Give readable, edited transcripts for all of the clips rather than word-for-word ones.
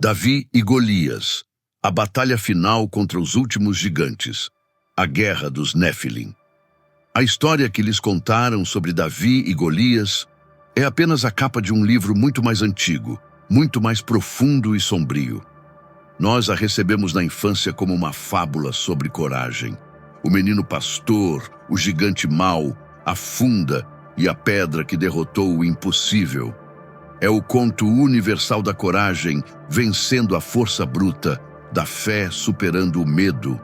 Davi e Golias, a batalha final contra os últimos gigantes, a guerra dos Néfilim. A história que lhes contaram sobre Davi e Golias é apenas a capa de um livro muito mais antigo, muito mais profundo e sombrio. Nós a recebemos na infância como uma fábula sobre coragem. O menino pastor, o gigante mau, a funda e a pedra que derrotou o impossível. É o conto universal da coragem vencendo a força bruta, da fé superando o medo.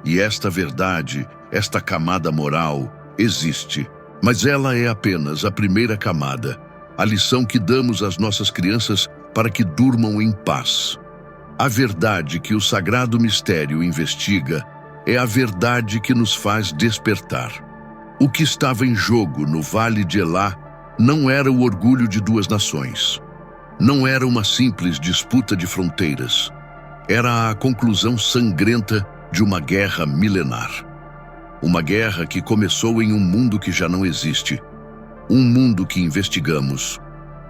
E esta verdade, esta camada moral, existe. Mas ela é apenas a primeira camada, a lição que damos às nossas crianças para que durmam em paz. A verdade que o sagrado mistério investiga é a verdade que nos faz despertar. O que estava em jogo no Vale de Elá não era o orgulho de duas nações. Não era uma simples disputa de fronteiras. Era a conclusão sangrenta de uma guerra milenar. Uma guerra que começou em um mundo que já não existe. Um mundo que investigamos.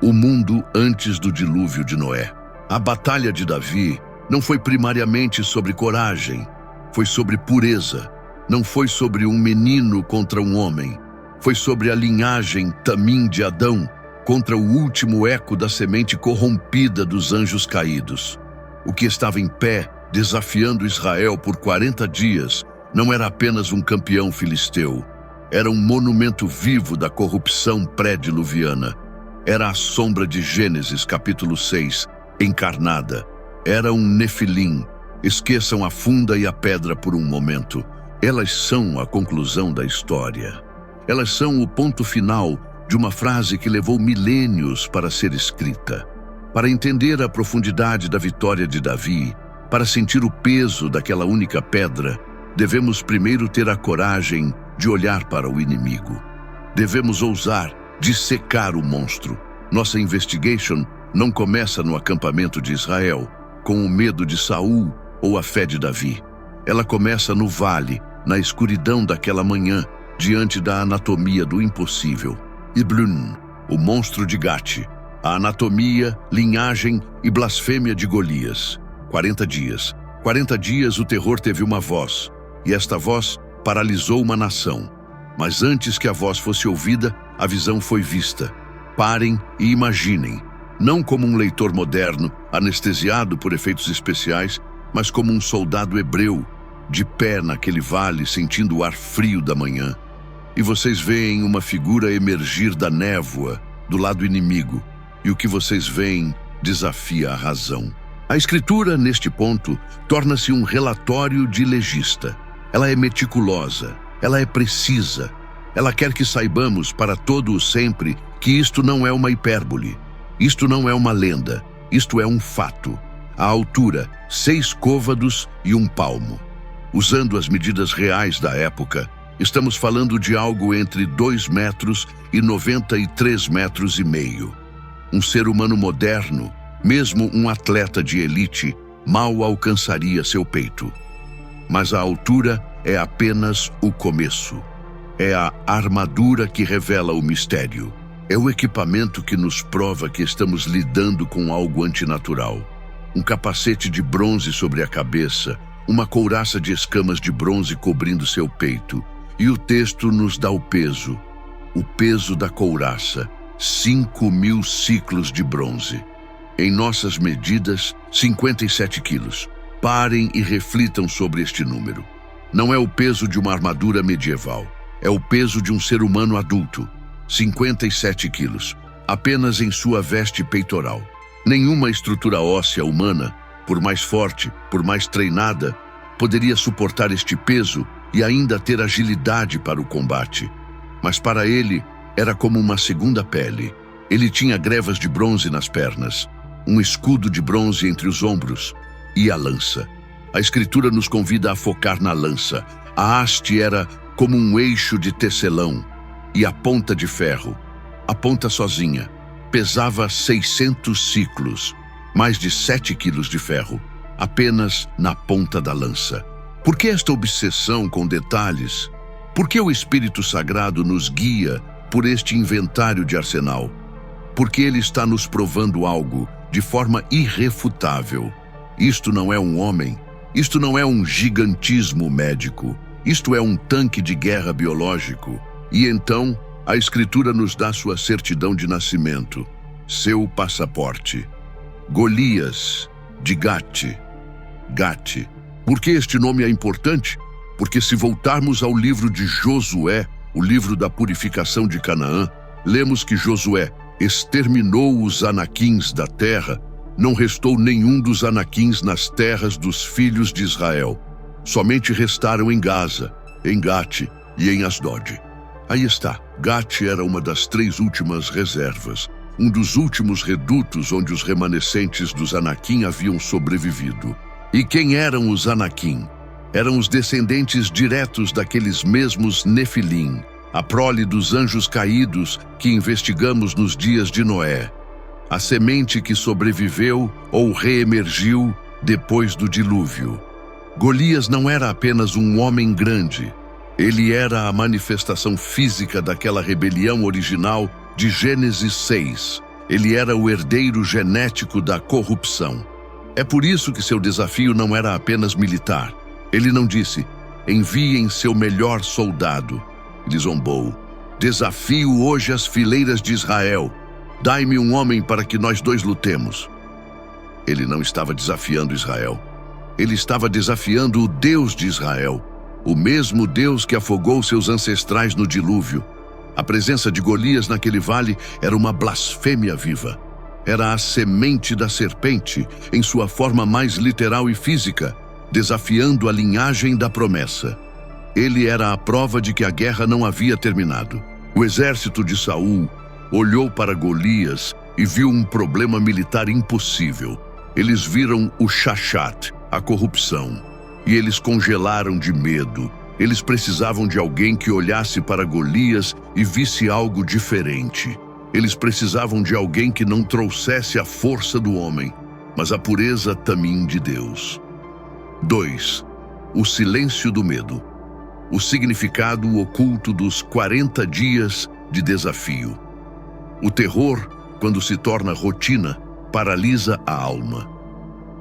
O mundo antes do dilúvio de Noé. A batalha de Davi não foi primariamente sobre coragem. Foi sobre pureza. Não foi sobre um menino contra um homem. Foi sobre a linhagem Tamim de Adão contra o último eco da semente corrompida dos anjos caídos. O que estava em pé, desafiando Israel por 40 dias, não era apenas um campeão filisteu. Era um monumento vivo da corrupção pré-diluviana. Era a sombra de Gênesis, capítulo 6, encarnada. Era um Nefilim. Esqueçam a funda e a pedra por um momento. Elas são a conclusão da história. Elas são o ponto final de uma frase que levou milênios para ser escrita. Para entender a profundidade da vitória de Davi, para sentir o peso daquela única pedra, devemos primeiro ter a coragem de olhar para o inimigo. Devemos ousar dissecar o monstro. Nossa investigation não começa no acampamento de Israel, com o medo de Saul ou a fé de Davi. Ela começa no vale, na escuridão daquela manhã, diante da anatomia do impossível. Iblun, o monstro de Gate, a anatomia, linhagem e blasfêmia de Golias. 40 dias. 40 dias o terror teve uma voz, e esta voz paralisou uma nação. Mas antes que a voz fosse ouvida, a visão foi vista. Parem e imaginem, não como um leitor moderno, anestesiado por efeitos especiais, mas como um soldado hebreu, de pé naquele vale, sentindo o ar frio da manhã. E vocês veem uma figura emergir da névoa, do lado inimigo, e o que vocês veem desafia a razão. A escritura, neste ponto, torna-se um relatório de legista. Ela é meticulosa, ela é precisa. Ela quer que saibamos para todo o sempre que isto não é uma hipérbole, isto não é uma lenda, isto é um fato. A altura, 6 côvados e 1 palmo. Usando as medidas reais da época, estamos falando de algo entre 2 metros e 93 metros e meio. Um ser humano moderno, mesmo um atleta de elite, mal alcançaria seu peito. Mas a altura é apenas o começo. É a armadura que revela o mistério. É o equipamento que nos prova que estamos lidando com algo antinatural. Um capacete de bronze sobre a cabeça, uma couraça de escamas de bronze cobrindo seu peito. E o texto nos dá o peso da couraça, 5.000 ciclos de bronze. Em nossas medidas, 57 quilos. Parem e reflitam sobre este número. Não é o peso de uma armadura medieval, é o peso de um ser humano adulto, 57 quilos, apenas em sua veste peitoral. Nenhuma estrutura óssea humana, por mais forte, por mais treinada, poderia suportar este peso e ainda ter agilidade para o combate. Mas para ele, era como uma segunda pele. Ele tinha grevas de bronze nas pernas, um escudo de bronze entre os ombros e a lança. A escritura nos convida a focar na lança. A haste era como um eixo de tecelão e a ponta de ferro. A ponta sozinha pesava 600 ciclos, mais de 7 quilos de ferro, apenas na ponta da lança. Por que esta obsessão com detalhes? Por que o Espírito Sagrado nos guia por este inventário de arsenal? Porque ele está nos provando algo de forma irrefutável. Isto não é um homem, isto não é um gigantismo médico, isto é um tanque de guerra biológico. E então, a Escritura nos dá sua certidão de nascimento, seu passaporte. Golias, de Gate. Gate. Por que este nome é importante? Porque se voltarmos ao livro de Josué, o livro da purificação de Canaã, lemos que Josué exterminou os anaquins da terra, não restou nenhum dos anaquins nas terras dos filhos de Israel. Somente restaram em Gaza, em Gate e em Asdod. Aí está, Gate era uma das 3 últimas reservas, um dos últimos redutos onde os remanescentes dos Anaquim haviam sobrevivido. E quem eram os Anaquim? Eram os descendentes diretos daqueles mesmos Nefilim, a prole dos anjos caídos que investigamos nos dias de Noé, a semente que sobreviveu ou reemergiu depois do dilúvio. Golias não era apenas um homem grande, ele era a manifestação física daquela rebelião original de Gênesis 6. Ele era o herdeiro genético da corrupção. É por isso que seu desafio não era apenas militar. Ele não disse, enviem seu melhor soldado. Ele zombou. Desafio hoje as fileiras de Israel. Dai-me um homem para que nós 2 lutemos. Ele não estava desafiando Israel. Ele estava desafiando o Deus de Israel, o mesmo Deus que afogou seus ancestrais no dilúvio. A presença de Golias naquele vale era uma blasfêmia viva. Era a semente da serpente, em sua forma mais literal e física, desafiando a linhagem da promessa. Ele era a prova de que a guerra não havia terminado. O exército de Saul olhou para Golias e viu um problema militar impossível. Eles viram o Shachat, a corrupção, e eles congelaram de medo. Eles precisavam de alguém que olhasse para Golias e visse algo diferente. Eles precisavam de alguém que não trouxesse a força do homem, mas a pureza tamim de Deus. 2. O silêncio do medo. O significado oculto dos 40 dias de desafio. O terror, quando se torna rotina, paralisa a alma.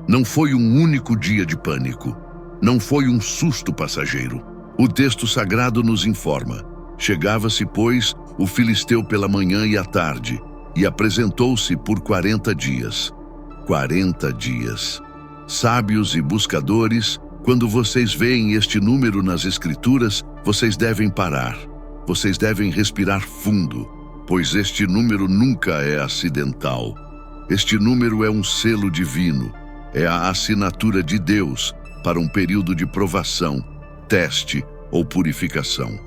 Não foi um único dia de pânico. Não foi um susto passageiro. O texto sagrado nos informa. Chegava-se, pois, o filisteu pela manhã e à tarde, e apresentou-se por 40 dias. 40 dias. Sábios e buscadores, quando vocês veem este número nas Escrituras, vocês devem parar. Vocês devem respirar fundo, pois este número nunca é acidental. Este número é um selo divino, é a assinatura de Deus para um período de provação, teste ou purificação.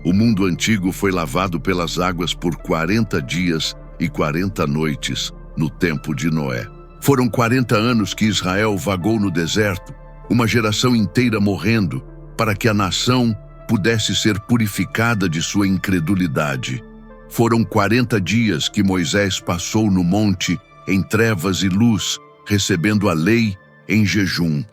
O mundo antigo foi lavado pelas águas por 40 dias e 40 noites no tempo de Noé. Foram 40 anos que Israel vagou no deserto, uma geração inteira morrendo, para que a nação pudesse ser purificada de sua incredulidade. Foram 40 dias que Moisés passou no monte em trevas e luz, recebendo a lei em jejum.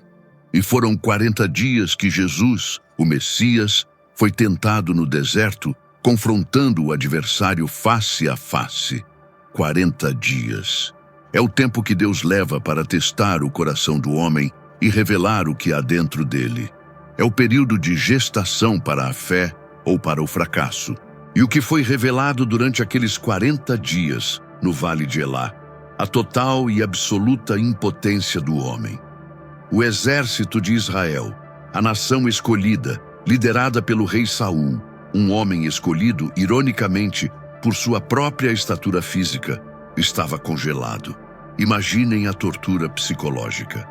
E foram 40 dias que Jesus, o Messias, foi tentado no deserto, confrontando o adversário face a face. 40 dias. É o tempo que Deus leva para testar o coração do homem e revelar o que há dentro dele. É o período de gestação para a fé ou para o fracasso. E o que foi revelado durante aqueles 40 dias no Vale de Elá? A total e absoluta impotência do homem. O exército de Israel, a nação escolhida, liderada pelo rei Saul, um homem escolhido, ironicamente, por sua própria estatura física, estava congelado. Imaginem a tortura psicológica.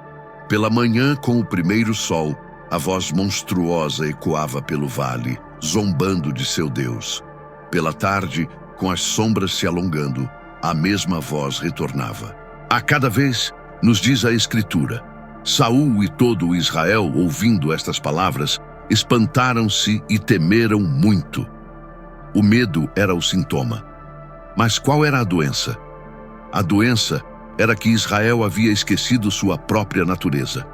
Pela manhã, com o primeiro sol, a voz monstruosa ecoava pelo vale, zombando de seu Deus. Pela tarde, com as sombras se alongando, a mesma voz retornava. A cada vez, nos diz a Escritura, Saul e todo o Israel, ouvindo estas palavras, espantaram-se e temeram muito. O medo era o sintoma. Mas qual era a doença? A doença era que Israel havia esquecido sua própria natureza.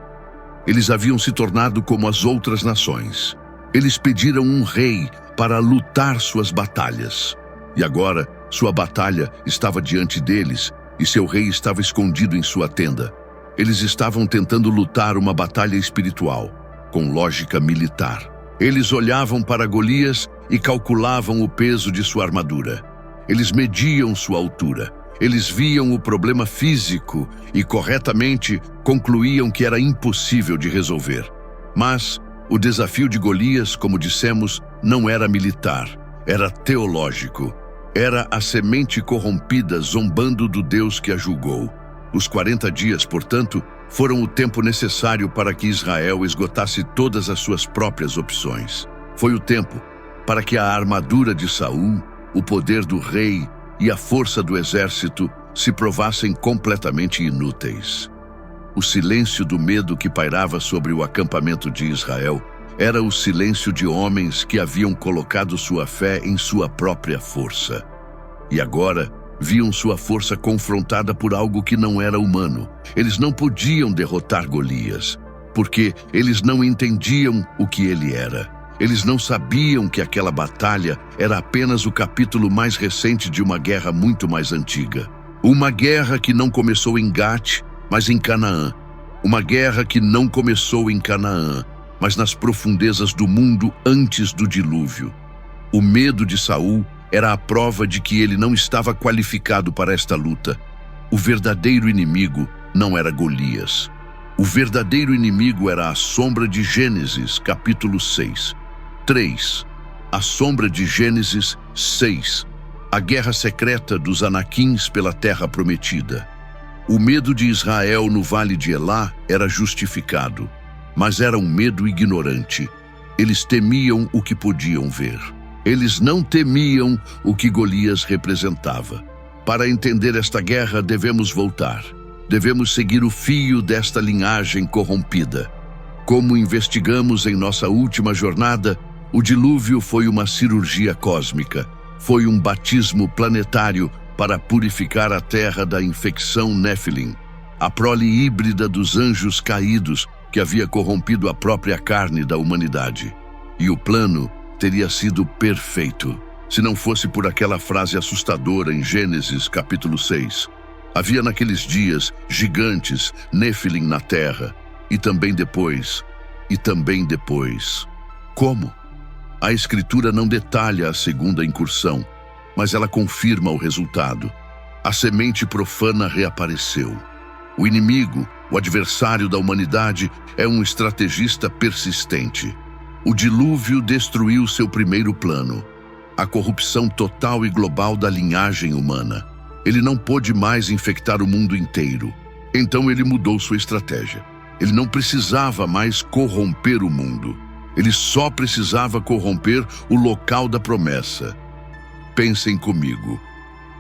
Eles haviam se tornado como as outras nações. Eles pediram um rei para lutar suas batalhas. E agora, sua batalha estava diante deles, e seu rei estava escondido em sua tenda. Eles estavam tentando lutar uma batalha espiritual, com lógica militar. Eles olhavam para Golias e calculavam o peso de sua armadura. Eles mediam sua altura. Eles viam o problema físico e, corretamente, concluíam que era impossível de resolver. Mas o desafio de Golias, como dissemos, não era militar, era teológico. Era a semente corrompida zombando do Deus que a julgou. Os 40 dias, portanto, foram o tempo necessário para que Israel esgotasse todas as suas próprias opções. Foi o tempo para que a armadura de Saul, o poder do rei e a força do exército se provassem completamente inúteis. O silêncio do medo que pairava sobre o acampamento de Israel era o silêncio de homens que haviam colocado sua fé em sua própria força. E agora viam sua força confrontada por algo que não era humano. Eles não podiam derrotar Golias, porque eles não entendiam o que ele era. Eles não sabiam que aquela batalha era apenas o capítulo mais recente de uma guerra muito mais antiga. Uma guerra que não começou em Gate, mas em Canaã. Uma guerra que não começou em Canaã, mas nas profundezas do mundo antes do dilúvio. O medo de Saul era a prova de que ele não estava qualificado para esta luta. O verdadeiro inimigo não era Golias. O verdadeiro inimigo era a sombra de Gênesis, capítulo 6. 3. A sombra de Gênesis 6. A guerra secreta dos Anaquins pela terra prometida. O medo de Israel no vale de Elá era justificado, mas era um medo ignorante. Eles temiam o que podiam ver. Eles não temiam o que Golias representava. Para entender esta guerra, devemos voltar. Devemos seguir o fio desta linhagem corrompida. Como investigamos em nossa última jornada, o dilúvio foi uma cirurgia cósmica. Foi um batismo planetário para purificar a terra da infecção Nephilim, a prole híbrida dos anjos caídos que havia corrompido a própria carne da humanidade. E o plano teria sido perfeito, se não fosse por aquela frase assustadora em Gênesis capítulo 6. Havia naqueles dias gigantes, Nephilim na terra, e também depois. Como? A Escritura não detalha a segunda incursão, mas ela confirma o resultado. A semente profana reapareceu. O inimigo, o adversário da humanidade, é um estrategista persistente. O dilúvio destruiu seu primeiro plano, a corrupção total e global da linhagem humana. Ele não pôde mais infectar o mundo inteiro. Então ele mudou sua estratégia. Ele não precisava mais corromper o mundo. Ele só precisava corromper o local da promessa. Pensem comigo.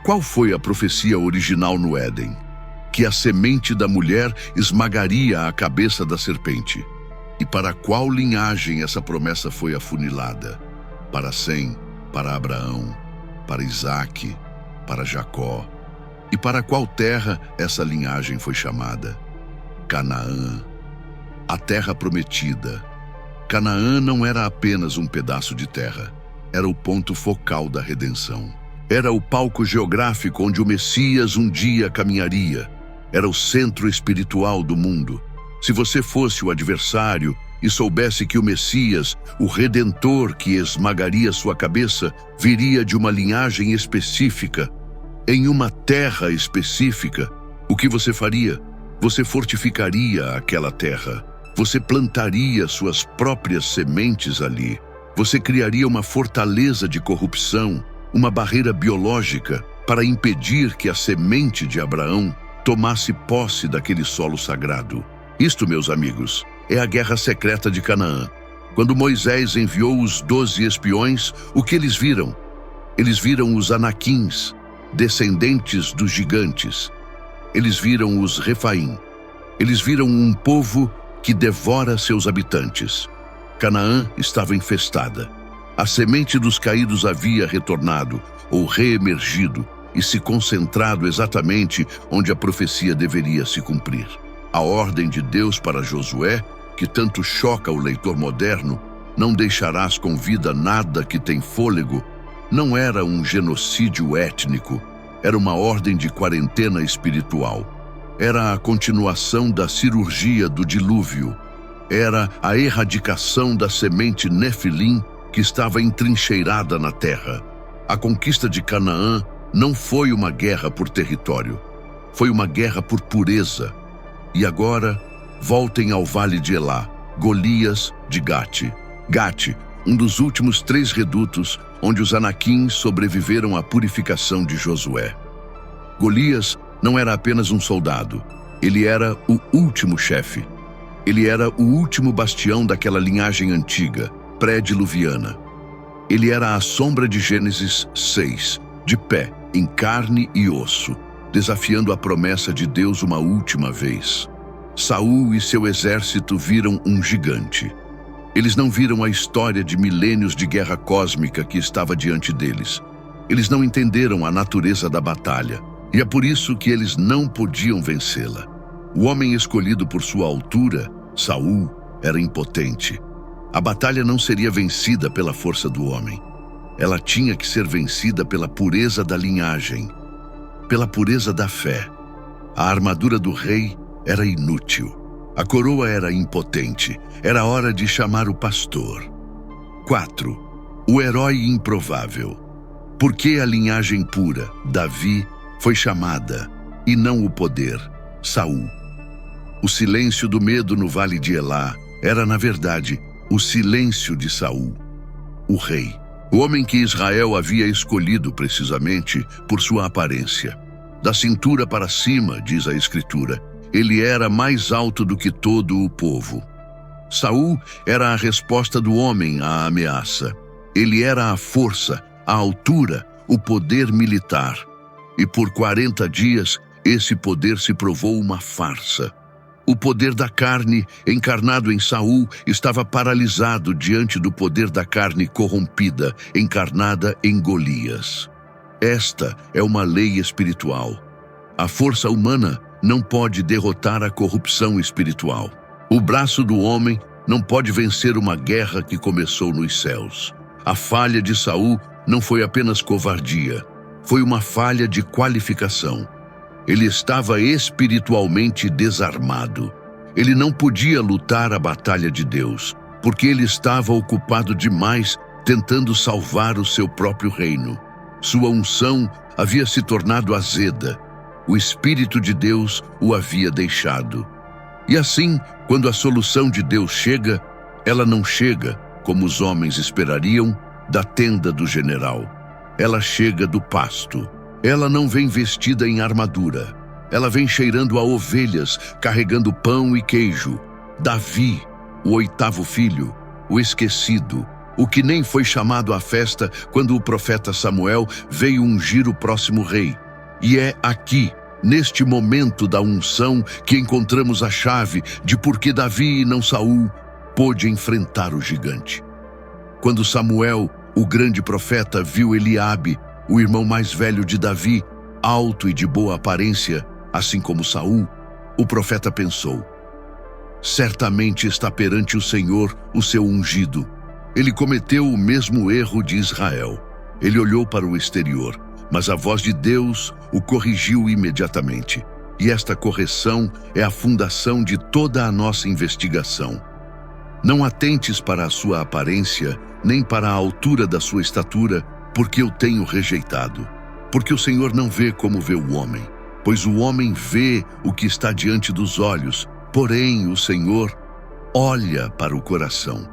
Qual foi a profecia original no Éden? Que a semente da mulher esmagaria a cabeça da serpente. E para qual linhagem essa promessa foi afunilada? Para Sem, para Abraão, para Isaque, para Jacó. E para qual terra essa linhagem foi chamada? Canaã, a terra prometida. Canaã não era apenas um pedaço de terra, era o ponto focal da redenção. Era o palco geográfico onde o Messias um dia caminharia. Era o centro espiritual do mundo. Se você fosse o adversário e soubesse que o Messias, o Redentor que esmagaria sua cabeça, viria de uma linhagem específica, em uma terra específica, o que você faria? Você fortificaria aquela terra. Você plantaria suas próprias sementes ali. Você criaria uma fortaleza de corrupção, uma barreira biológica para impedir que a semente de Abraão tomasse posse daquele solo sagrado. Isto, meus amigos, é a guerra secreta de Canaã. Quando Moisés enviou os 12 espiões, o que eles viram? Eles viram os Anaquins, descendentes dos gigantes. Eles viram os Refaim. Eles viram um povo que devora seus habitantes. Canaã estava infestada. A semente dos caídos havia retornado, ou reemergido, e se concentrado exatamente onde a profecia deveria se cumprir. A ordem de Deus para Josué, que tanto choca o leitor moderno, não deixarás com vida nada que tem fôlego, não era um genocídio étnico, era uma ordem de quarentena espiritual. Era a continuação da cirurgia do dilúvio. Era a erradicação da semente Nefilim que estava entrincheirada na terra. A conquista de Canaã não foi uma guerra por território. Foi uma guerra por pureza. E agora, voltem ao vale de Elá, Golias de Gate. Gate, um dos últimos 3 redutos onde os anaquins sobreviveram à purificação de Josué. Golias não era apenas um soldado. Ele era o último chefe. Ele era o último bastião daquela linhagem antiga, pré-diluviana. Ele era a sombra de Gênesis 6, de pé, em carne e osso, desafiando a promessa de Deus uma última vez. Saul e seu exército viram um gigante. Eles não viram a história de milênios de guerra cósmica que estava diante deles. Eles não entenderam a natureza da batalha, e é por isso que eles não podiam vencê-la. O homem escolhido por sua altura, Saul, era impotente. A batalha não seria vencida pela força do homem. Ela tinha que ser vencida pela pureza da linhagem, pela pureza da fé. A armadura do rei era inútil. A coroa era impotente. Era hora de chamar o pastor. 4. O herói improvável. Por que a linhagem pura, Davi, foi chamada, e não o poder, Saul? O silêncio do medo no vale de Elá era, na verdade, o silêncio de Saul, o rei. O homem que Israel havia escolhido precisamente por sua aparência. Da cintura para cima, diz a Escritura, ele era mais alto do que todo o povo. Saul era a resposta do homem à ameaça. Ele era a força, a altura, o poder militar. E por 40 dias, esse poder se provou uma farsa. O poder da carne, encarnado em Saul, estava paralisado diante do poder da carne corrompida, encarnada em Golias. Esta é uma lei espiritual. A força humana não pode derrotar a corrupção espiritual. O braço do homem não pode vencer uma guerra que começou nos céus. A falha de Saul não foi apenas covardia, foi uma falha de qualificação. Ele estava espiritualmente desarmado. Ele não podia lutar a batalha de Deus, porque ele estava ocupado demais tentando salvar o seu próprio reino. Sua unção havia se tornado azeda. O Espírito de Deus o havia deixado. E assim, quando a solução de Deus chega, ela não chega, como os homens esperariam, da tenda do general. Ela chega do pasto. Ela não vem vestida em armadura. Ela vem cheirando a ovelhas, carregando pão e queijo. Davi, o 8º filho, o esquecido, o que nem foi chamado à festa quando o profeta Samuel veio ungir o próximo rei. E é aqui, neste momento da unção, que encontramos a chave de por que Davi e não Saul pôde enfrentar o gigante. Quando Samuel, o grande profeta, viu Eliabe, o irmão mais velho de Davi, alto e de boa aparência, assim como Saul, o profeta pensou: certamente está perante o Senhor o seu ungido. Ele cometeu o mesmo erro de Israel. Ele olhou para o exterior, mas a voz de Deus o corrigiu imediatamente. E esta correção é a fundação de toda a nossa investigação. Não atentes para a sua aparência, nem para a altura da sua estatura, porque eu tenho rejeitado. Porque o Senhor não vê como vê o homem, pois o homem vê o que está diante dos olhos, porém o Senhor olha para o coração.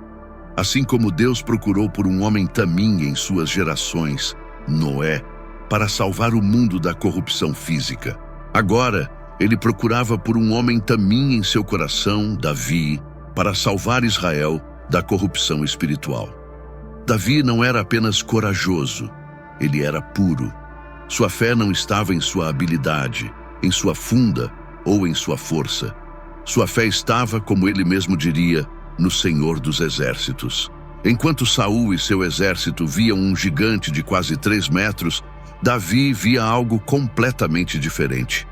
Assim como Deus procurou por um homem tamim em suas gerações, Noé, para salvar o mundo da corrupção física. Agora, ele procurava por um homem tamim em seu coração, Davi, para salvar Israel da corrupção espiritual. Davi não era apenas corajoso, ele era puro. Sua fé não estava em sua habilidade, em sua funda ou em sua força. Sua fé estava, como ele mesmo diria, no Senhor dos Exércitos. Enquanto Saul e seu exército viam um gigante de quase 3 metros, Davi via algo completamente diferente.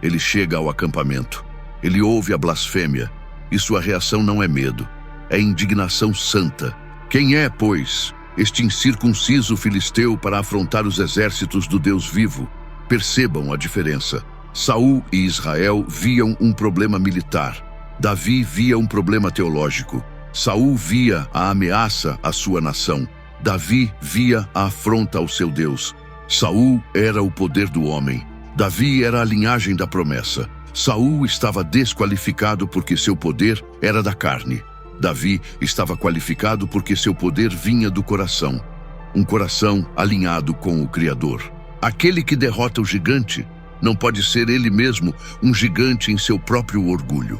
Ele chega ao acampamento, ele ouve a blasfêmia, e sua reação não é medo, é indignação santa. Quem é, pois, este incircunciso filisteu para afrontar os exércitos do Deus vivo? Percebam a diferença. Saul e Israel viam um problema militar. Davi via um problema teológico. Saul via a ameaça à sua nação. Davi via a afronta ao seu Deus. Saul era o poder do homem. Davi era a linhagem da promessa. Saul estava desqualificado porque seu poder era da carne. Davi estava qualificado porque seu poder vinha do coração. Um coração alinhado com o Criador. Aquele que derrota o gigante não pode ser ele mesmo um gigante em seu próprio orgulho.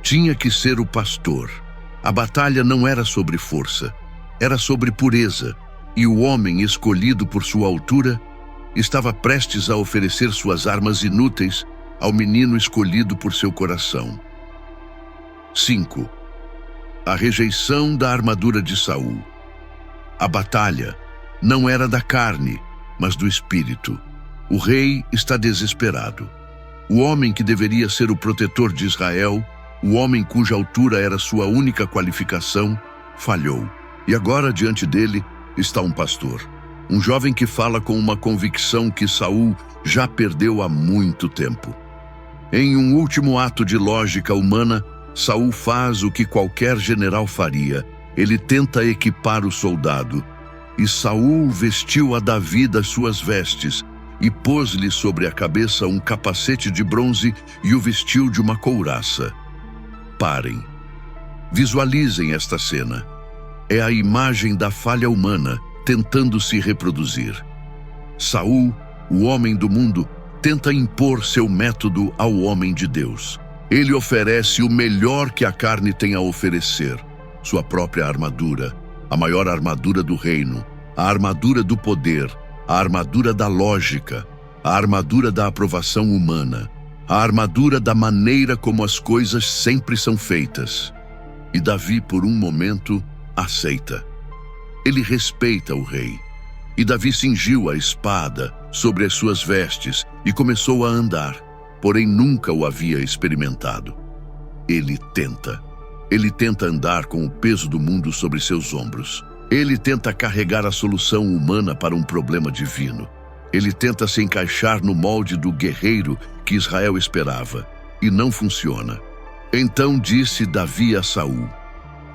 Tinha que ser o pastor. A batalha não era sobre força, era sobre pureza, e o homem escolhido por sua altura estava prestes a oferecer suas armas inúteis ao menino escolhido por seu coração. 5. A rejeição da armadura de Saul. A batalha não era da carne, mas do espírito. O rei está desesperado. O homem que deveria ser o protetor de Israel, o homem cuja altura era sua única qualificação, falhou. E agora diante dele está um pastor. Um jovem que fala com uma convicção que Saul já perdeu há muito tempo. Em um último ato de lógica humana, Saul faz o que qualquer general faria. Ele tenta equipar o soldado. E Saul vestiu a Davi das suas vestes e pôs-lhe sobre a cabeça um capacete de bronze e o vestiu de uma couraça. Parem. Visualizem esta cena. É a imagem da falha humana tentando se reproduzir. Saul, o homem do mundo, tenta impor seu método ao homem de Deus. Ele oferece o melhor que a carne tem a oferecer, sua própria armadura, a maior armadura do reino, a armadura do poder, a armadura da lógica, a armadura da aprovação humana, a armadura da maneira como as coisas sempre são feitas. E Davi, por um momento, aceita. Ele respeita o rei. E Davi cingiu a espada sobre as suas vestes e começou a andar, porém nunca o havia experimentado. Ele tenta andar com o peso do mundo sobre seus ombros. Ele tenta carregar a solução humana para um problema divino. Ele tenta se encaixar no molde do guerreiro que Israel esperava, e não funciona. Então disse Davi a Saul: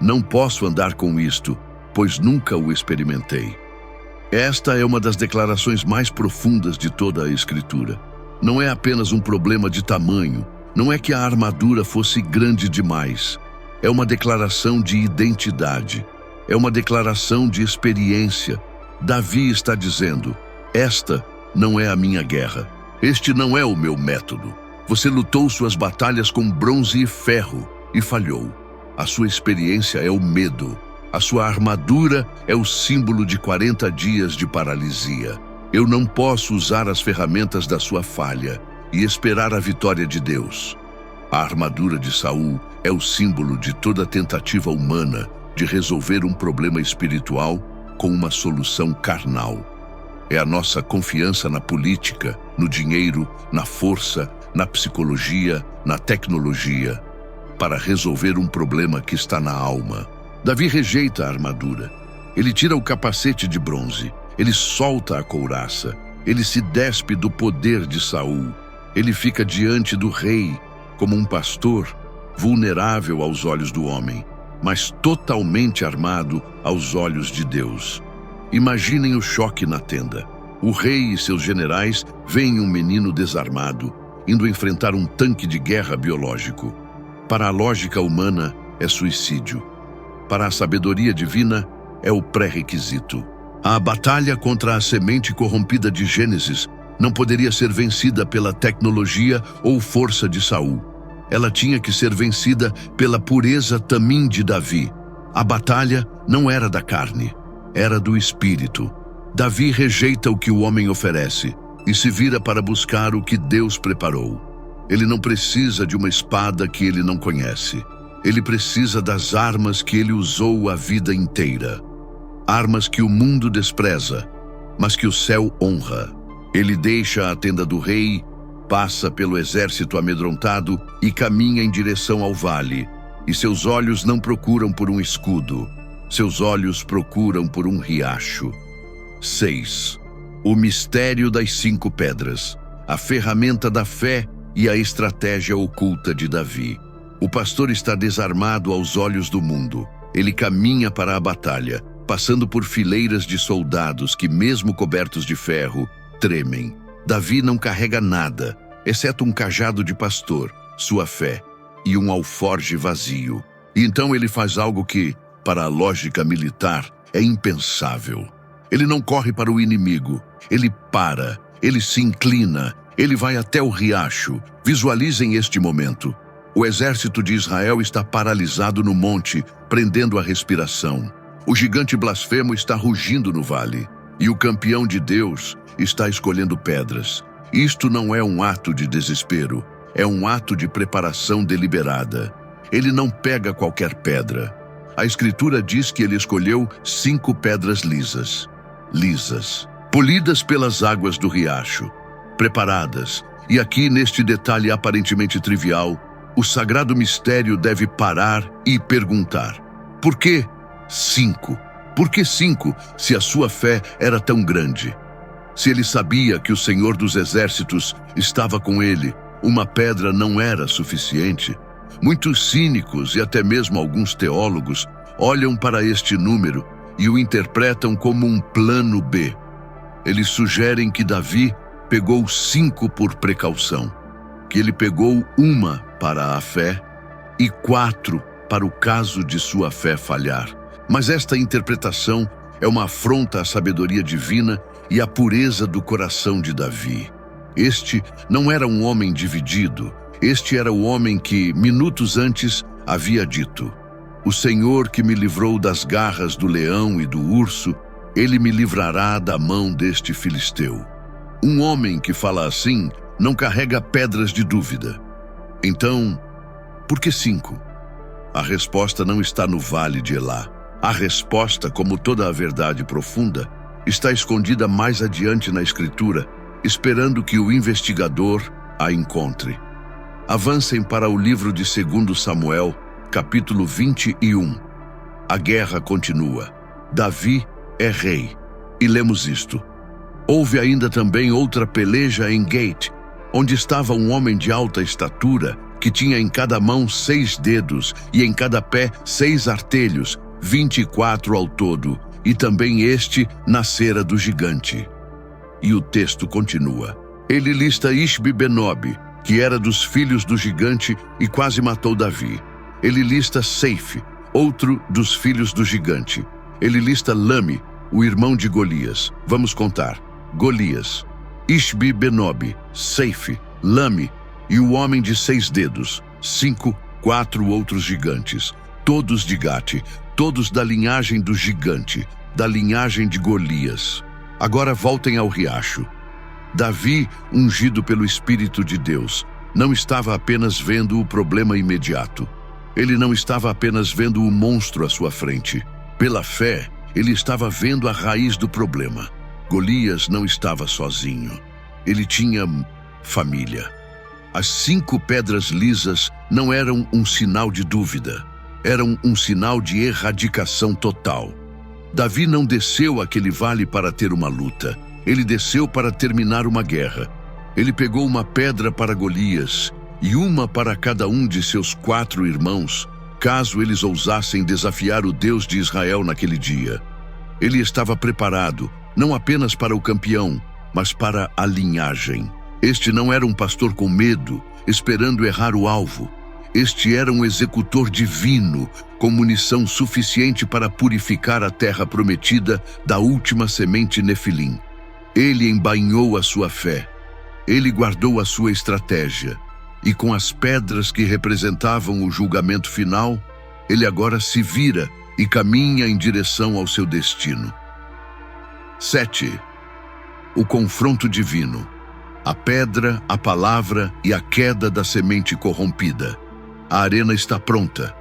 "Não posso andar com isto, pois nunca o experimentei." Esta é uma das declarações mais profundas de toda a Escritura. Não é apenas um problema de tamanho, não é que a armadura fosse grande demais. É uma declaração de identidade, é uma declaração de experiência. Davi está dizendo: esta não é a minha guerra, este não é o meu método. Você lutou suas batalhas com bronze e ferro e falhou. A sua experiência é o medo. A sua armadura é o símbolo de 40 dias de paralisia. Eu não posso usar as ferramentas da sua falha e esperar a vitória de Deus. A armadura de Saul é o símbolo de toda tentativa humana de resolver um problema espiritual com uma solução carnal. É a nossa confiança na política, no dinheiro, na força, na psicologia, na tecnologia, para resolver um problema que está na alma. Davi rejeita a armadura. Ele tira o capacete de bronze. Ele solta a couraça. Ele se despe do poder de Saul. Ele fica diante do rei como um pastor, vulnerável aos olhos do homem, mas totalmente armado aos olhos de Deus. Imaginem o choque na tenda. O rei e seus generais veem um menino desarmado, indo enfrentar um tanque de guerra biológico. Para a lógica humana, é suicídio. Para a sabedoria divina, é o pré-requisito. A batalha contra a semente corrompida de Gênesis não poderia ser vencida pela tecnologia ou força de Saul. Ela tinha que ser vencida pela pureza tamim de Davi. A batalha não era da carne, era do espírito. Davi rejeita o que o homem oferece e se vira para buscar o que Deus preparou. Ele não precisa de uma espada que ele não conhece. Ele precisa das armas que ele usou a vida inteira. Armas que o mundo despreza, mas que o céu honra. Ele deixa a tenda do rei, passa pelo exército amedrontado e caminha em direção ao vale. E seus olhos não procuram por um escudo. Seus olhos procuram por um riacho. 6. O mistério das 5 pedras. a ferramenta da fé e a estratégia oculta de Davi. O pastor está desarmado aos olhos do mundo. Ele caminha para a batalha, passando por fileiras de soldados que, mesmo cobertos de ferro, tremem. Davi não carrega nada, exceto um cajado de pastor, sua fé, e um alforje vazio. E então ele faz algo que, para a lógica militar, é impensável. Ele não corre para o inimigo, ele para, ele se inclina, ele vai até o riacho. Visualizem este momento. O exército de Israel está paralisado no monte, prendendo a respiração. O gigante blasfemo está rugindo no vale, e o campeão de Deus está escolhendo pedras. Isto não é um ato de desespero, é um ato de preparação deliberada. Ele não pega qualquer pedra. A Escritura diz que ele escolheu 5 pedras lisas, polidas pelas águas do riacho, preparadas. E aqui, neste detalhe aparentemente trivial, o sagrado mistério deve parar e perguntar: por que 5? Por que 5, se a sua fé era tão grande? Se ele sabia que o Senhor dos Exércitos estava com ele, uma pedra não era suficiente. Muitos cínicos e até mesmo alguns teólogos olham para este número e o interpretam como um plano B. Eles sugerem que Davi pegou 5 por precaução, que ele pegou 1 para a fé e 4 para o caso de sua fé falhar. Mas esta interpretação é uma afronta à sabedoria divina e à pureza do coração de Davi. Este não era um homem dividido. Este era o homem que, minutos antes, havia dito: o Senhor que me livrou das garras do leão e do urso, ele me livrará da mão deste filisteu. Um homem que fala assim não carrega pedras de dúvida. Então, por que 5? A resposta não está no vale de Elá. A resposta, como toda a verdade profunda, está escondida mais adiante na Escritura, esperando que o investigador a encontre. Avancem para o livro de 2 Samuel, capítulo 21. A guerra continua. Davi é rei. E lemos isto: houve ainda também outra peleja em Gate, onde estava um homem de alta estatura, que tinha em cada mão 6 dedos, e em cada pé 6 artelhos, 24 ao todo, e também este nascera do gigante. E o texto continua. Ele lista Isbi-Benob, que era dos filhos do gigante e quase matou Davi. Ele lista Seife, outro dos filhos do gigante. Ele lista Lame, o irmão de Golias. Vamos contar. Golias, Isbi-Benob, Seife, Lame e o homem de 6 dedos. 4 outros gigantes, todos de Gate, todos da linhagem do gigante, da linhagem de Golias. Agora voltem ao riacho. Davi, ungido pelo Espírito de Deus, não estava apenas vendo o problema imediato. Ele não estava apenas vendo o monstro à sua frente. Pela fé, ele estava vendo a raiz do problema. Golias não estava sozinho. Ele tinha família. As 5 pedras lisas não eram um sinal de dúvida. Eram um sinal de erradicação total. Davi não desceu aquele vale para ter uma luta. Ele desceu para terminar uma guerra. Ele pegou uma pedra para Golias e uma para cada um de seus 4 irmãos, caso eles ousassem desafiar o Deus de Israel naquele dia. Ele estava preparado, não apenas para o campeão, mas para a linhagem. Este não era um pastor com medo, esperando errar o alvo. Este era um executor divino, com munição suficiente para purificar a terra prometida da última semente Nefilim. Ele embainhou a sua fé. Ele guardou a sua estratégia. E com as pedras que representavam o julgamento final, ele agora se vira e caminha em direção ao seu destino. 7. O confronto divino. A pedra, a palavra e a queda da semente corrompida. A arena está pronta.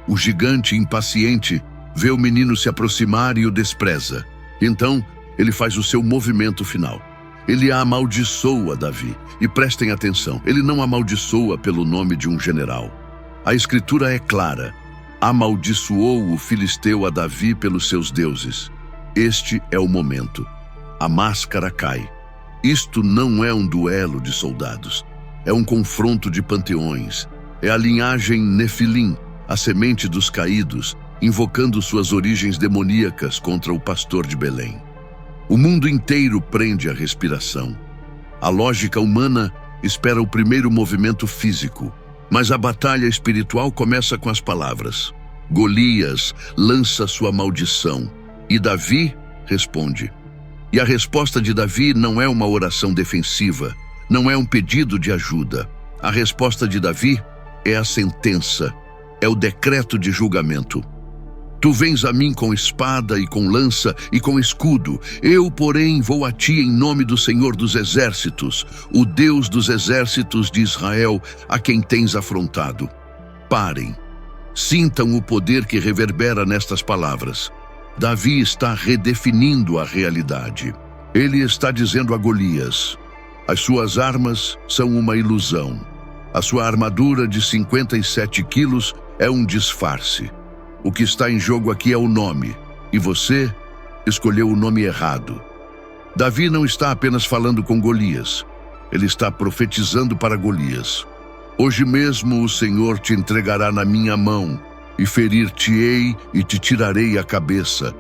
O gigante impaciente vê o menino se aproximar e o despreza. Então, ele faz o seu movimento final. Ele a amaldiçoa Davi. E prestem atenção, ele não amaldiçoa pelo nome de um general. A Escritura é clara. Amaldiçoou o filisteu a Davi pelos seus deuses. Este é o momento. A máscara cai. Isto não é um duelo de soldados. É um confronto de panteões. É a linhagem Nefilim, a semente dos caídos, invocando suas origens demoníacas contra o pastor de Belém. O mundo inteiro prende a respiração. A lógica humana espera o primeiro movimento físico, mas a batalha espiritual começa com as palavras. Golias lança sua maldição e Davi responde. E a resposta de Davi não é uma oração defensiva, não é um pedido de ajuda. A resposta de Davi é a sentença, é o decreto de julgamento. Tu vens a mim com espada e com lança e com escudo. Eu, porém, vou a ti em nome do Senhor dos Exércitos, o Deus dos exércitos de Israel, a quem tens afrontado. Parem. Sintam o poder que reverbera nestas palavras. Davi está redefinindo a realidade. Ele está dizendo a Golias: as suas armas são uma ilusão. A sua armadura de 57 quilos é um disfarce. O que está em jogo aqui é o nome, e você escolheu o nome errado. Davi não está apenas falando com Golias, ele está profetizando para Golias. Hoje mesmo o Senhor te entregará na minha mão, e ferir-te-ei e te tirarei a cabeça,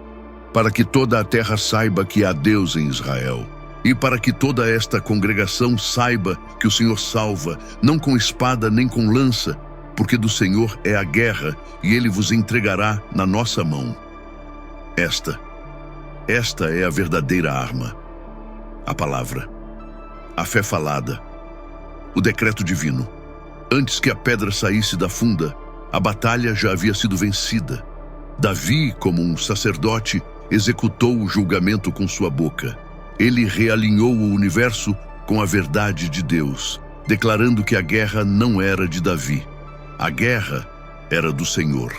para que toda a terra saiba que há Deus em Israel. E para que toda esta congregação saiba que o Senhor salva, não com espada nem com lança, porque do Senhor é a guerra, e Ele vos entregará na nossa mão. Esta é a verdadeira arma. A palavra, a fé falada, o decreto divino. Antes que a pedra saísse da funda, a batalha já havia sido vencida. Davi, como um sacerdote, executou o julgamento com sua boca. Ele realinhou o universo com a verdade de Deus, declarando que a guerra não era de Davi. A guerra era do Senhor.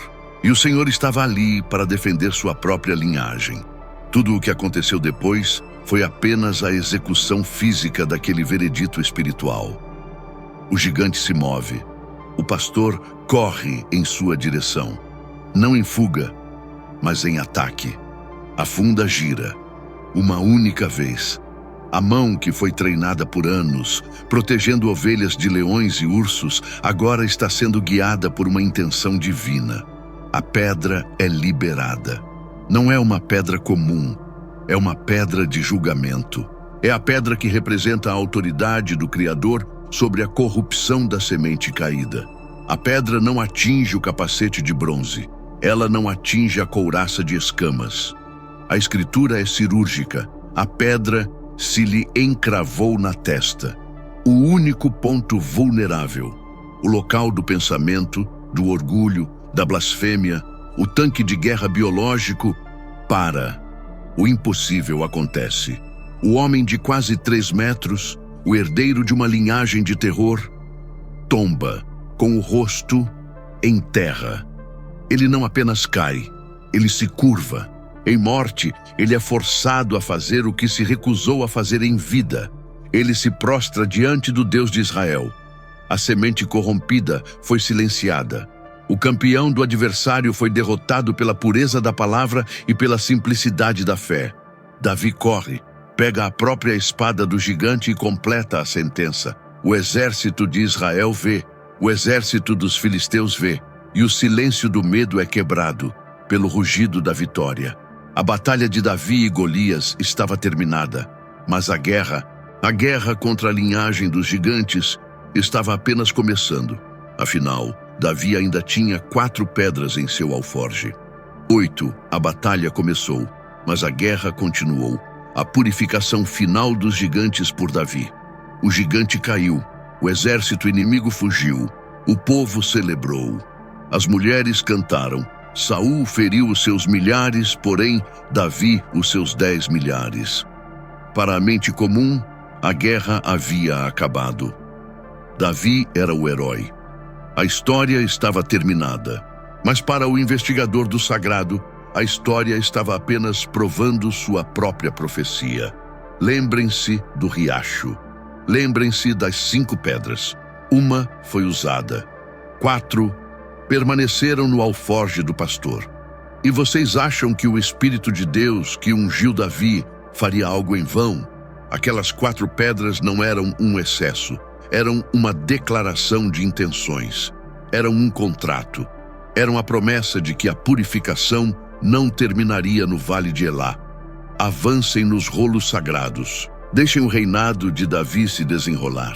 E o Senhor estava ali para defender sua própria linhagem. Tudo o que aconteceu depois foi apenas a execução física daquele veredito espiritual. O gigante se move. O pastor corre em sua direção. Não em fuga, mas em ataque. A funda gira. Uma única vez. A mão que foi treinada por anos, protegendo ovelhas de leões e ursos, agora está sendo guiada por uma intenção divina. A pedra é liberada. Não é uma pedra comum, é uma pedra de julgamento. É a pedra que representa a autoridade do Criador sobre a corrupção da semente caída. A pedra não atinge o capacete de bronze. Ela não atinge a couraça de escamas. A escritura é cirúrgica. A pedra se lhe encravou na testa. O único ponto vulnerável, o local do pensamento, do orgulho, da blasfêmia, o tanque de guerra biológico, para. O impossível acontece. O homem de quase 3 metros, o herdeiro de uma linhagem de terror, tomba, com o rosto em terra. Ele não apenas cai, ele se curva. Em morte, ele é forçado a fazer o que se recusou a fazer em vida. Ele se prostra diante do Deus de Israel. A semente corrompida foi silenciada. O campeão do adversário foi derrotado pela pureza da palavra e pela simplicidade da fé. Davi corre, pega a própria espada do gigante e completa a sentença. O exército de Israel vê, o exército dos filisteus vê, e o silêncio do medo é quebrado pelo rugido da vitória. A batalha de Davi e Golias estava terminada, mas a guerra contra a linhagem dos gigantes estava apenas começando. Afinal, Davi ainda tinha 4 pedras em seu alforje. 8, a batalha começou, mas a guerra continuou. A purificação final dos gigantes por Davi. O gigante caiu, o exército inimigo fugiu, o povo celebrou. As mulheres cantaram. Saul feriu os seus milhares, porém Davi os seus 10 milhares. Para a mente comum, a guerra havia acabado. Davi era o herói. A história estava terminada. Mas para o investigador do sagrado, a história estava apenas provando sua própria profecia. Lembrem-se do riacho. Lembrem-se das 5 pedras. Uma foi usada. 4 permaneceram no alforje do pastor. E vocês acham que o Espírito de Deus, que ungiu Davi, faria algo em vão? Aquelas 4 pedras não eram um excesso, eram uma declaração de intenções, eram um contrato, eram a promessa de que a purificação não terminaria no Vale de Elá. Avancem nos rolos sagrados, deixem o reinado de Davi se desenrolar.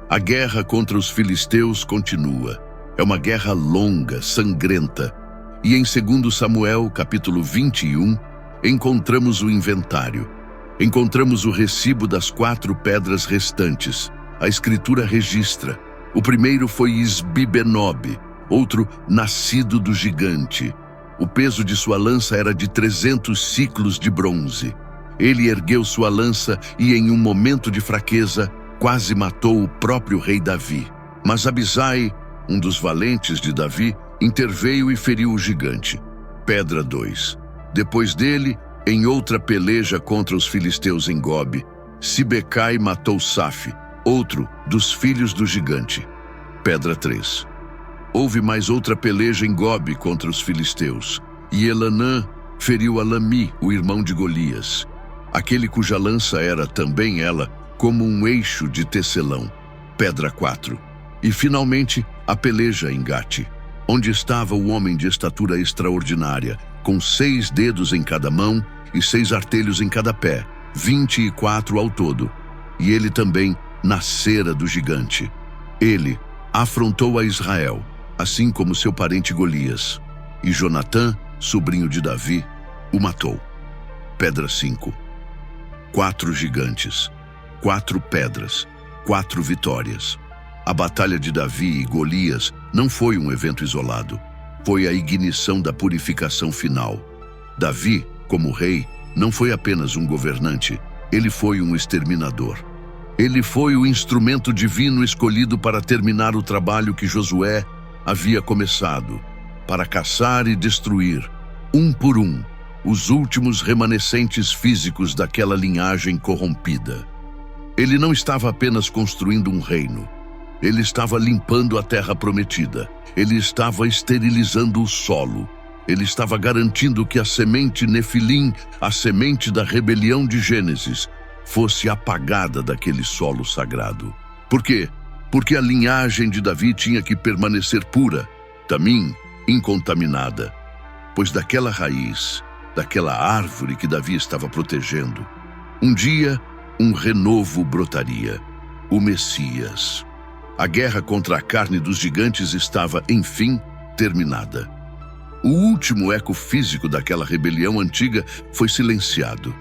A guerra contra os filisteus continua. É uma guerra longa, sangrenta. E em 2 Samuel, capítulo 21, encontramos o inventário. Encontramos o recibo das 4 pedras restantes. A escritura registra. O primeiro foi Isbi-Benob, outro nascido do gigante. O peso de sua lança era de 300 ciclos de bronze. Ele ergueu sua lança e, em um momento de fraqueza, quase matou o próprio rei Davi. Mas Abisai, um dos valentes de Davi, interveio e feriu o gigante. Pedra 2. Depois dele, em outra peleja contra os filisteus em Gobe, Sibecai matou Safe, outro dos filhos do gigante. Pedra 3. Houve mais outra peleja em Gobe contra os filisteus, e Elanã feriu Alami, o irmão de Golias, aquele cuja lança era também ela como um eixo de tecelão. Pedra 4. E finalmente a peleja em Gate, onde estava o homem de estatura extraordinária, com 6 dedos em cada mão e 6 artelhos em cada pé, 24 ao todo. E ele também nascera do gigante. Ele afrontou a Israel, assim como seu parente Golias. E Jonatã, sobrinho de Davi, o matou. Pedra 5. 4 gigantes, 4 pedras, 4 vitórias. A batalha de Davi e Golias não foi um evento isolado. Foi a ignição da purificação final. Davi, como rei, não foi apenas um governante, ele foi um exterminador. Ele foi o instrumento divino escolhido para terminar o trabalho que Josué havia começado, para caçar e destruir, um por um, os últimos remanescentes físicos daquela linhagem corrompida. Ele não estava apenas construindo um reino. Ele estava limpando a terra prometida. Ele estava esterilizando o solo. Ele estava garantindo que a semente Nefilim, a semente da rebelião de Gênesis, fosse apagada daquele solo sagrado. Por quê? Porque a linhagem de Davi tinha que permanecer pura, também incontaminada, pois daquela raiz, daquela árvore que Davi estava protegendo, um dia um renovo brotaria, o Messias. A guerra contra a carne dos gigantes estava, enfim, terminada. O último eco físico daquela rebelião antiga foi silenciado.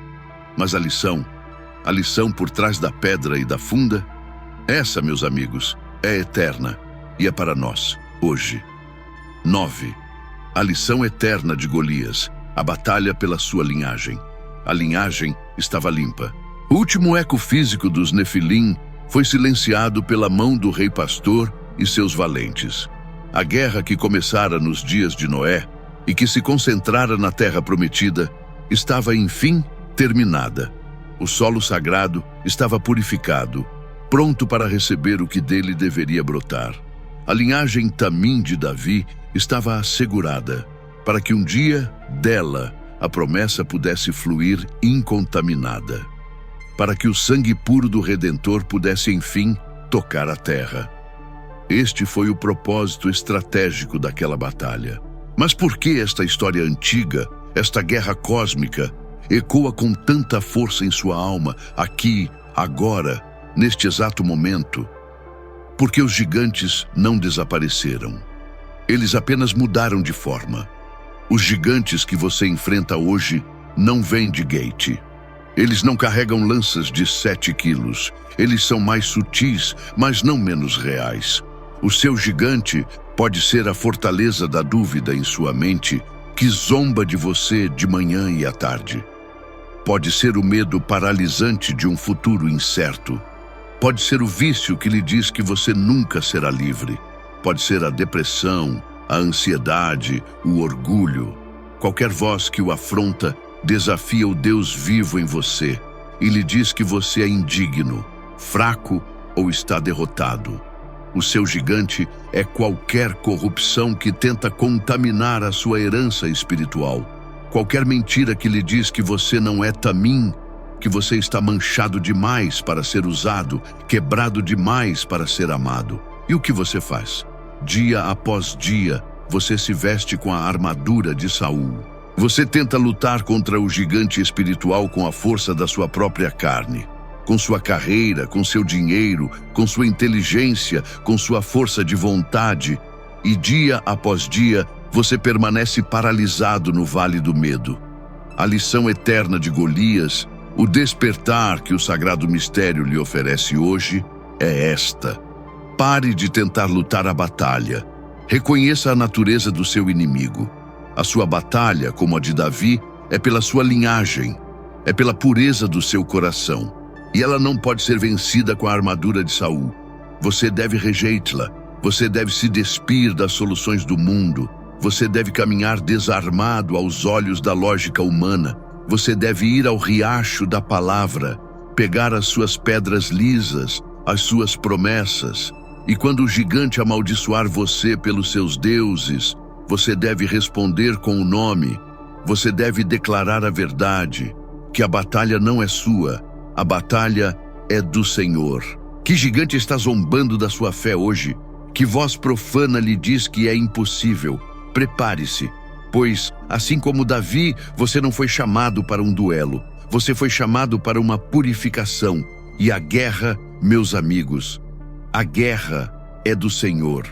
Mas a lição por trás da pedra e da funda, essa, meus amigos, é eterna e é para nós, hoje. 9. A lição eterna de Golias, a batalha pela sua linhagem. A linhagem estava limpa. O último eco físico dos Nefilim foi silenciado pela mão do rei pastor e seus valentes. A guerra que começara nos dias de Noé e que se concentrara na terra prometida estava, enfim, terminada. O solo sagrado estava purificado, pronto para receber o que dele deveria brotar. A linhagem Tamim de Davi estava assegurada, para que um dia, dela, a promessa pudesse fluir incontaminada, para que o sangue puro do Redentor pudesse, enfim, tocar a terra. Este foi o propósito estratégico daquela batalha. Mas por que esta história antiga, esta guerra cósmica, ecoa com tanta força em sua alma, aqui, agora, neste exato momento? Porque os gigantes não desapareceram. Eles apenas mudaram de forma. Os gigantes que você enfrenta hoje não vêm de Gate. Eles não carregam lanças de 7 quilos. Eles são mais sutis, mas não menos reais. O seu gigante pode ser a fortaleza da dúvida em sua mente, que zomba de você de manhã e à tarde. Pode ser o medo paralisante de um futuro incerto. Pode ser o vício que lhe diz que você nunca será livre. Pode ser a depressão, a ansiedade, o orgulho. Qualquer voz que o afronta desafia o Deus vivo em você e lhe diz que você é indigno, fraco ou está derrotado. O seu gigante é qualquer corrupção que tenta contaminar a sua herança espiritual. Qualquer mentira que lhe diz que você não é Tamim, que você está manchado demais para ser usado, quebrado demais para ser amado. E o que você faz? Dia após dia, você se veste com a armadura de Saul. Você tenta lutar contra o gigante espiritual com a força da sua própria carne, com sua carreira, com seu dinheiro, com sua inteligência, com sua força de vontade. E dia após dia, você permanece paralisado no vale do medo. A lição eterna de Golias, o despertar que o sagrado mistério lhe oferece hoje, é esta: pare de tentar lutar a batalha. Reconheça a natureza do seu inimigo. A sua batalha, como a de Davi, é pela sua linhagem, é pela pureza do seu coração. E ela não pode ser vencida com a armadura de Saul. Você deve rejeitá-la. Você deve se despir das soluções do mundo. Você deve caminhar desarmado aos olhos da lógica humana. Você deve ir ao riacho da palavra, pegar as suas pedras lisas, as suas promessas. E quando o gigante amaldiçoar você pelos seus deuses, você deve responder com o nome. Você deve declarar a verdade, que a batalha não é sua, a batalha é do Senhor. Que gigante está zombando da sua fé hoje? Que voz profana lhe diz que é impossível? Prepare-se, pois, assim como Davi, você não foi chamado para um duelo. Você foi chamado para uma purificação. E a guerra, meus amigos, a guerra é do Senhor.